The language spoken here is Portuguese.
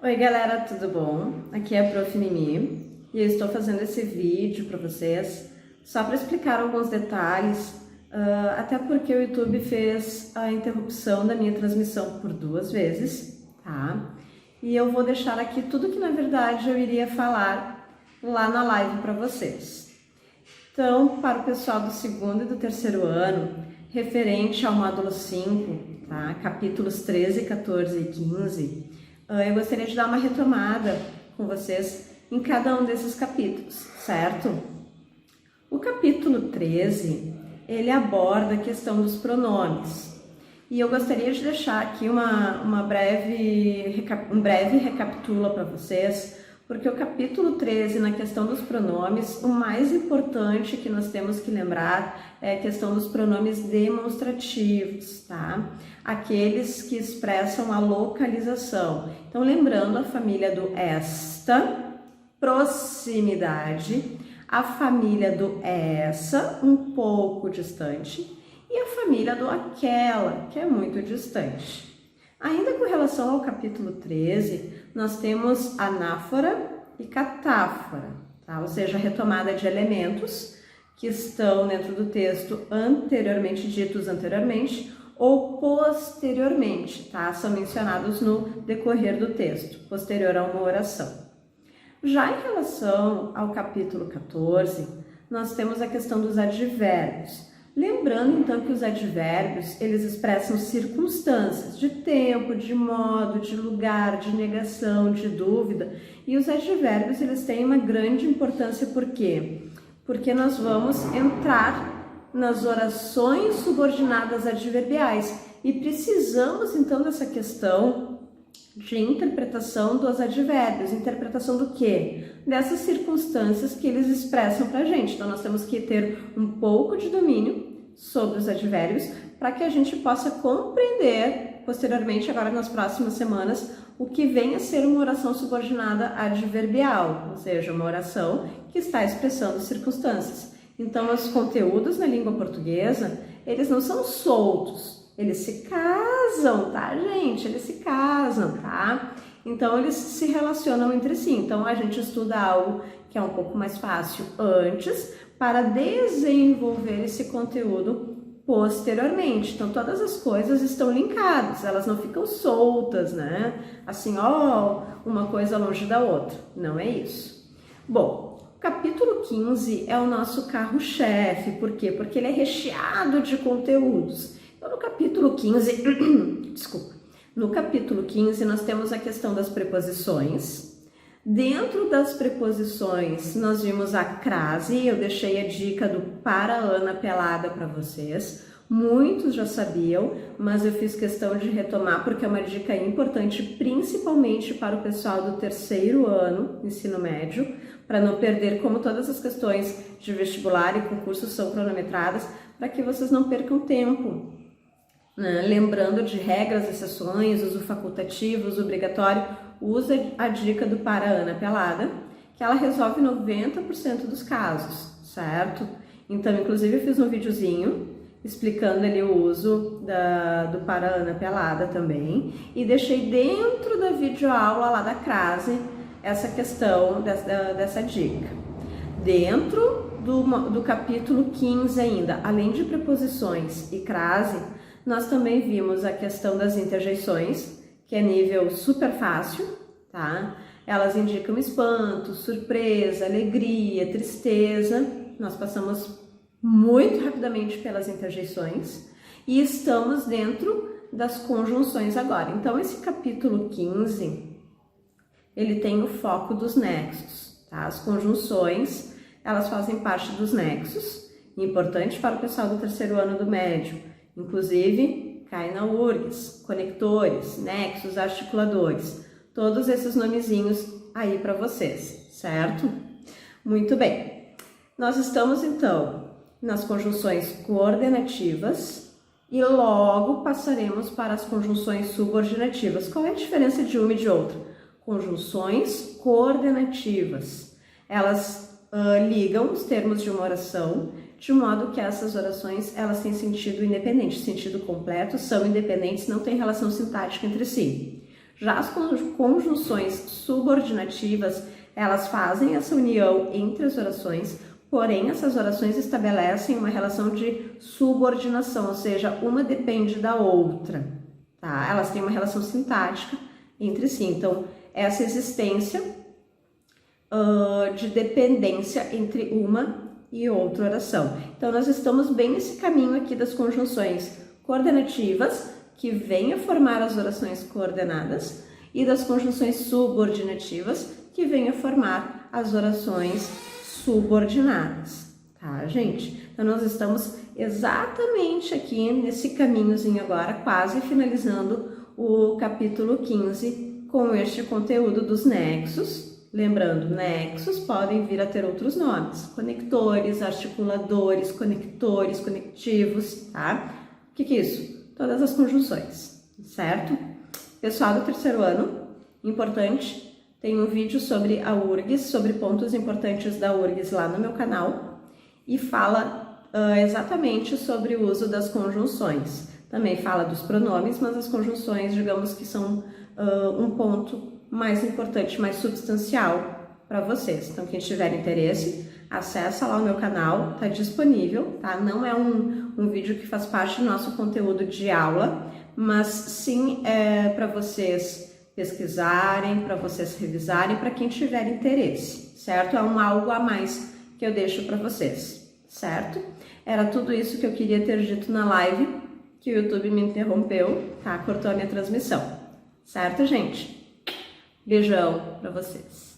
Oi galera, tudo bom? Aqui é a Prof. Mimi e eu estou fazendo esse vídeo para vocês só para explicar alguns detalhes, até porque o YouTube fez a interrupção da minha transmissão por 2 vezes, tá? E eu vou deixar aqui tudo que na verdade eu iria falar lá na live para vocês. Então, para o pessoal do 2º e do 3º ano, referente ao módulo 5, tá? Capítulos 13, 14 e 15, eu gostaria de dar uma retomada com vocês em cada um desses capítulos, certo? O capítulo 13, ele aborda a questão dos pronomes. E eu gostaria de deixar aqui um breve recapitula para vocês, porque o capítulo 13, na questão dos pronomes, o mais importante que nós temos que lembrar é a questão dos pronomes demonstrativos, tá? Aqueles que expressam a localização. Então, lembrando a família do esta, proximidade, a família do essa, um pouco distante, e a família do aquela, que é muito distante. Ainda com relação ao capítulo 13, nós temos anáfora e catáfora, tá? Ou seja, a retomada de elementos que estão dentro do texto anteriormente, ditos anteriormente ou posteriormente, tá? São mencionados no decorrer do texto, posterior a uma oração. Já em relação ao capítulo 14, nós temos a questão dos advérbios. Lembrando, então, que os advérbios, eles expressam circunstâncias de tempo, de modo, de lugar, de negação, de dúvida. E os advérbios, eles têm uma grande importância, por quê? Porque nós vamos entrar nas orações subordinadas adverbiais e precisamos, então, dessa questão de interpretação dos advérbios. Interpretação do quê? Dessas circunstâncias que eles expressam para a gente. Então, nós temos que ter um pouco de domínio sobre os advérbios para que a gente possa compreender posteriormente, agora nas próximas semanas, o que vem a ser uma oração subordinada adverbial, ou seja, uma oração que está expressando circunstâncias. Então, os conteúdos na língua portuguesa, eles não são soltos, eles se casam, tá, gente? Eles se casam, tá? Então, eles se relacionam entre si. Então, a gente estuda algo que é um pouco mais fácil antes para desenvolver esse conteúdo posteriormente. Então, todas as coisas estão linkadas, elas não ficam soltas, né? Assim, ó, uma coisa longe da outra. Não é isso. Bom, o capítulo 15 é o nosso carro-chefe. Por quê? Porque ele é recheado de conteúdos. Então, no capítulo 15, no capítulo 15 nós temos a questão das preposições. Dentro das preposições, nós vimos a crase, eu deixei a dica do para Ana pelada para vocês. Muitos já sabiam, mas eu fiz questão de retomar porque é uma dica importante, principalmente para o pessoal do 3º ano, ensino médio, para não perder, como todas as questões de vestibular e concurso são cronometradas, para que vocês não percam tempo. Lembrando de regras, exceções, uso facultativo, uso obrigatório, usa a dica do para Ana pelada, que ela resolve 90% dos casos, certo? Então, inclusive, eu fiz um videozinho explicando ali o uso do para Ana pelada também, e deixei dentro da videoaula lá da crase essa questão dessa dica. Dentro do capítulo 15 ainda, além de preposições e crase, nós também vimos a questão das interjeições, que é nível super fácil, tá? Elas indicam espanto, surpresa, alegria, tristeza. Nós passamos muito rapidamente pelas interjeições e estamos dentro das conjunções agora. Então, esse capítulo 15, ele tem o foco dos nexos, tá? As conjunções, elas fazem parte dos nexos, importante para o pessoal do 3º ano do médio. Inclusive, cai na URGS, conectores, nexos, articuladores, todos esses nomezinhos aí para vocês, certo? Muito bem. Nós estamos, então, nas conjunções coordenativas e logo passaremos para as conjunções subordinativas. Qual é a diferença de uma e de outra? Conjunções coordenativas. Elas ligam os termos de uma oração de modo que essas orações elas têm sentido independente, sentido completo, são independentes, não têm relação sintática entre si. Já as conjunções subordinativas, elas fazem essa união entre as orações, porém essas orações estabelecem uma relação de subordinação, ou seja, uma depende da outra, tá? Elas têm uma relação sintática entre si, então essa existência de dependência entre uma e outra oração. Então nós estamos bem nesse caminho aqui das conjunções coordenativas, que vêm a formar as orações coordenadas, e das conjunções subordinativas, que vêm a formar as orações subordinadas, tá, gente? Então nós estamos exatamente aqui nesse caminhozinho agora, quase finalizando o capítulo 15 com este conteúdo dos nexos. Lembrando, nexos podem vir a ter outros nomes: conectores, articuladores, conectores, conectivos, tá? O que é isso? Todas as conjunções, certo? Pessoal do terceiro ano, importante, tem um vídeo sobre a URGS, sobre pontos importantes da URGS lá no meu canal, e fala exatamente sobre o uso das conjunções. Também fala dos pronomes, mas as conjunções, digamos que são um ponto mais importante, mais substancial para vocês. Então, quem tiver interesse, acessa lá o meu canal, tá disponível, tá? Não é um vídeo que faz parte do nosso conteúdo de aula, mas sim para vocês pesquisarem, para vocês revisarem, para quem tiver interesse, certo? É algo a mais que eu deixo para vocês, certo? Era tudo isso que eu queria ter dito na live, que o YouTube me interrompeu, tá? Cortou a minha transmissão, certo, gente? Beijão para vocês.